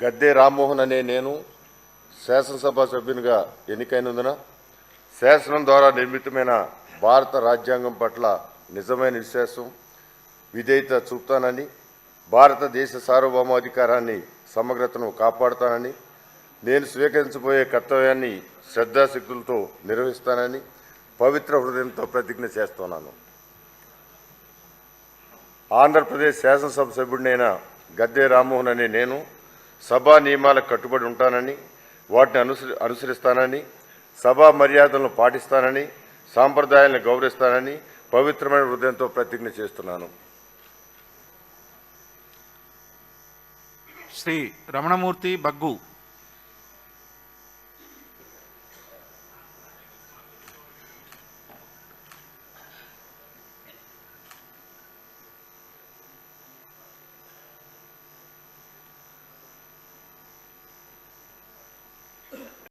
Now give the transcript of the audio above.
గద్దె రామ్మోహన్ అనే నేను శాసనసభ సభ్యునిగా ఎన్నికైనందున శాసనం ద్వారా నిర్మితమైన భారత రాజ్యాంగం పట్ల నిజమైన విశ్వాసం విధేయత చూపుతానని, భారతదేశ సార్వభౌమాధికారాన్ని సమగ్రతను కాపాడుతానని, నేను స్వీకరించబోయే కర్తవ్యాన్ని శ్రద్ధాశక్తులతో నిర్వహిస్తానని పవిత్ర హృదయంతో ప్రతిజ్ఞ చేస్తున్నాను. ఆంధ్రప్రదేశ్ శాసనసభ సభ్యుడినైన గద్దె రామ్మోహన్ అనే నేను సభా నియమాలకు కట్టుబడి ఉంటానని, వాటిని అనుసరిస్తానని, సభా మర్యాదలను పాటిస్తానని, సాంప్రదాయాలను గౌరవిస్తానని పవిత్రమైన హృదయంతో ప్రతిజ్ఞ చేస్తున్నాను. శ్రీ రమణమూర్తి బగ్గు.